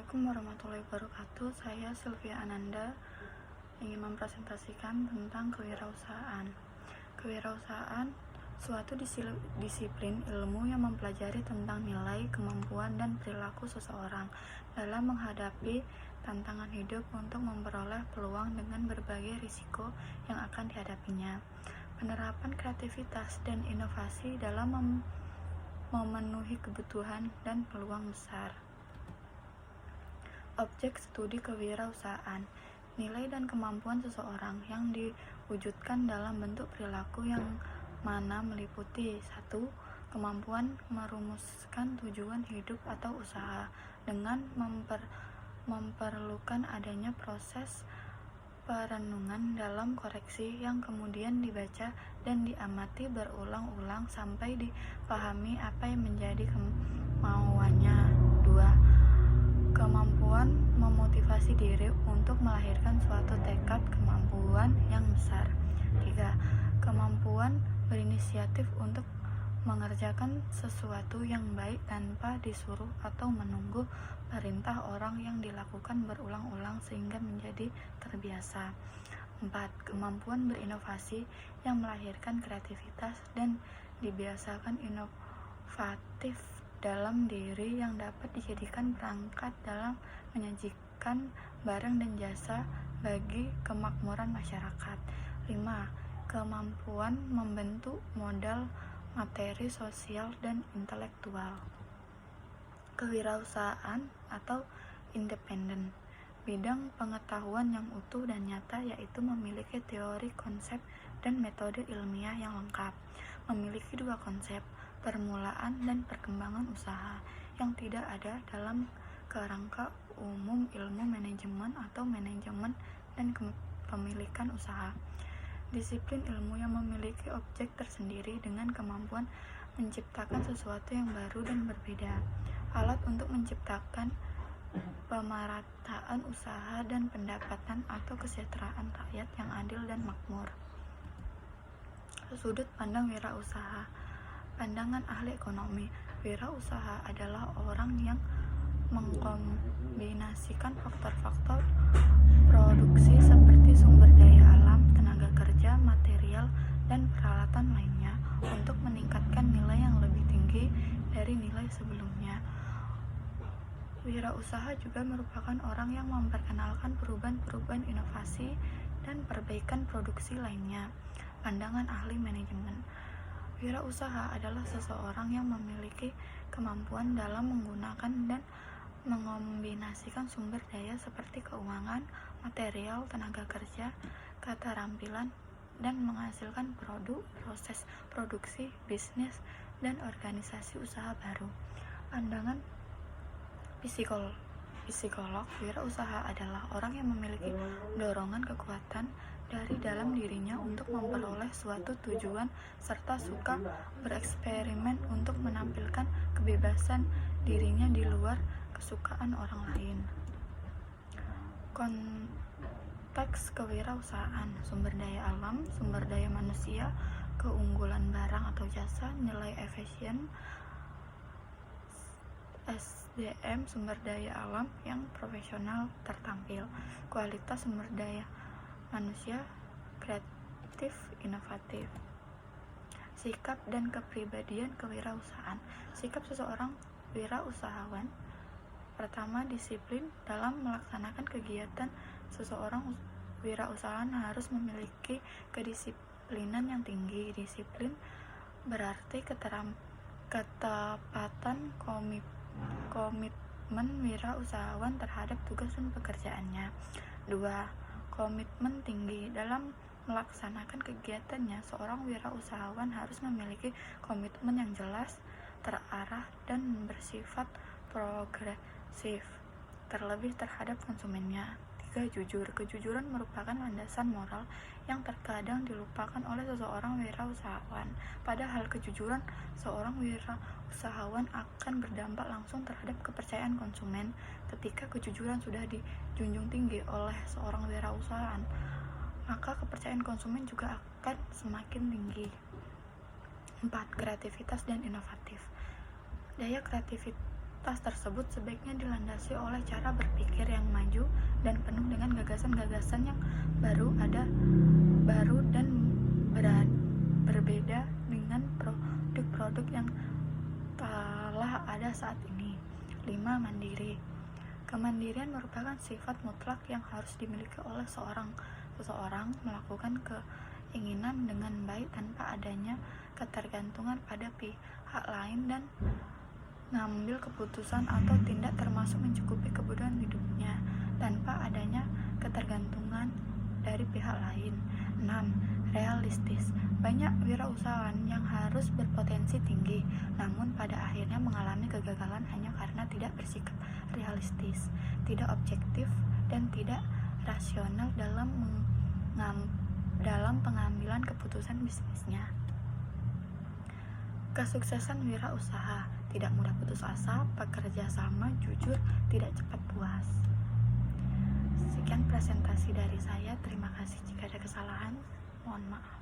Assalamualaikum warahmatullahi wabarakatuh. Saya Sylvia Ananda ingin mempresentasikan tentang kewirausahaan. Kewirausahaan suatu disiplin ilmu yang mempelajari tentang nilai, kemampuan, dan perilaku seseorang dalam menghadapi tantangan hidup untuk memperoleh peluang dengan berbagai risiko yang akan dihadapinya. Penerapan kreativitas dan inovasi dalam memenuhi kebutuhan dan peluang besar. Objek studi kewirausahaan, nilai dan kemampuan seseorang yang diwujudkan dalam bentuk perilaku yang mana meliputi 1. Kemampuan merumuskan tujuan hidup atau usaha dengan memerlukan adanya proses perenungan dalam koreksi yang kemudian dibaca dan diamati berulang-ulang sampai dipahami apa yang menjadi kemauannya. 2. Kemampuan memotivasi diri untuk melahirkan suatu tekad kemampuan yang besar. 3. Kemampuan berinisiatif untuk mengerjakan sesuatu yang baik tanpa disuruh atau menunggu perintah orang yang dilakukan berulang-ulang sehingga menjadi terbiasa. 4. Kemampuan berinovasi yang melahirkan kreativitas dan dibiasakan inovatif dalam diri yang dapat dijadikan perangkat dalam menyajikan barang dan jasa bagi kemakmuran masyarakat. 5. Kemampuan membentuk modal materi sosial dan intelektual. Kewirausahaan atau independen, bidang pengetahuan yang utuh dan nyata, yaitu memiliki teori, konsep, dan metode ilmiah yang lengkap. Memiliki dua konsep, permulaan dan perkembangan usaha, yang tidak ada dalam kerangka umum ilmu manajemen atau manajemen dan kepemilikan usaha. Disiplin ilmu yang memiliki objek tersendiri dengan kemampuan menciptakan sesuatu yang baru dan berbeda. Alat untuk menciptakan pemerataan usaha dan pendapatan atau kesejahteraan rakyat yang adil dan makmur. Sudut pandang wirausaha. Pandangan ahli ekonomi, wirausaha adalah orang yang mengkombinasikan faktor-faktor produksi seperti sumber daya alam, tenaga kerja, material, dan peralatan lainnya untuk meningkatkan nilai yang lebih tinggi dari nilai sebelumnya. Wirausaha juga merupakan orang yang memperkenalkan perubahan-perubahan inovasi dan perbaikan produksi lainnya. Pandangan ahli manajemen. Wirausaha adalah seseorang yang memiliki kemampuan dalam menggunakan dan mengombinasikan sumber daya seperti keuangan, material, tenaga kerja, keterampilan, dan menghasilkan produk, proses produksi, bisnis, dan organisasi usaha baru. Pandangan psikolog, wirausaha adalah orang yang memiliki dorongan kekuatan dari dalam dirinya untuk memperoleh suatu tujuan serta suka bereksperimen untuk menampilkan kebebasan dirinya di luar kesukaan orang lain. Konteks kewirausahaan, sumber daya alam, sumber daya manusia, keunggulan barang atau jasa, nilai efisien, SDM, sumber daya alam yang profesional tertampil, kualitas sumber daya manusia, kreatif, inovatif. Sikap dan kepribadian kewirausahaan. Sikap seseorang wirausahawan. Pertama, disiplin dalam melaksanakan kegiatan. Seseorang wirausahawan harus memiliki kedisiplinan yang tinggi. Disiplin berarti ketepatan komitmen wirausahawan terhadap tugas dan pekerjaannya. 2. Komitmen tinggi dalam melaksanakan kegiatannya. Seorang wirausahawan harus memiliki komitmen yang jelas, terarah, dan bersifat progresif, terlebih terhadap konsumennya. 3. Jujur. Kejujuran merupakan landasan moral yang terkadang dilupakan oleh seseorang wirausahawan. Padahal kejujuran seorang wirausahawan akan berdampak langsung terhadap kepercayaan konsumen. Ketika kejujuran sudah dijunjung tinggi oleh seorang wirausahawan, maka kepercayaan konsumen juga akan semakin tinggi. 4. Kreativitas dan inovatif. Daya kreativitas Kualitas tersebut sebaiknya dilandasi oleh cara berpikir yang maju dan penuh dengan gagasan-gagasan yang baru dan berbeda dengan produk-produk yang telah ada saat ini. 5. Mandiri. Kemandirian merupakan sifat mutlak yang harus dimiliki oleh seseorang melakukan keinginan dengan baik tanpa adanya ketergantungan pada pihak lain dan mengambil keputusan atau tindak termasuk mencukupi kebutuhan hidupnya tanpa adanya ketergantungan dari pihak lain. 6. Realistis. Banyak wirausahawan yang harus berpotensi tinggi, namun pada akhirnya mengalami kegagalan hanya karena tidak bersikap realistis, tidak objektif, dan tidak rasional dalam pengambilan keputusan bisnisnya. Kesuksesan wirausaha tidak mudah putus asa, bekerja sama, jujur, tidak cepat puas. Sekian presentasi dari saya. Terima kasih jika ada kesalahan. Mohon maaf.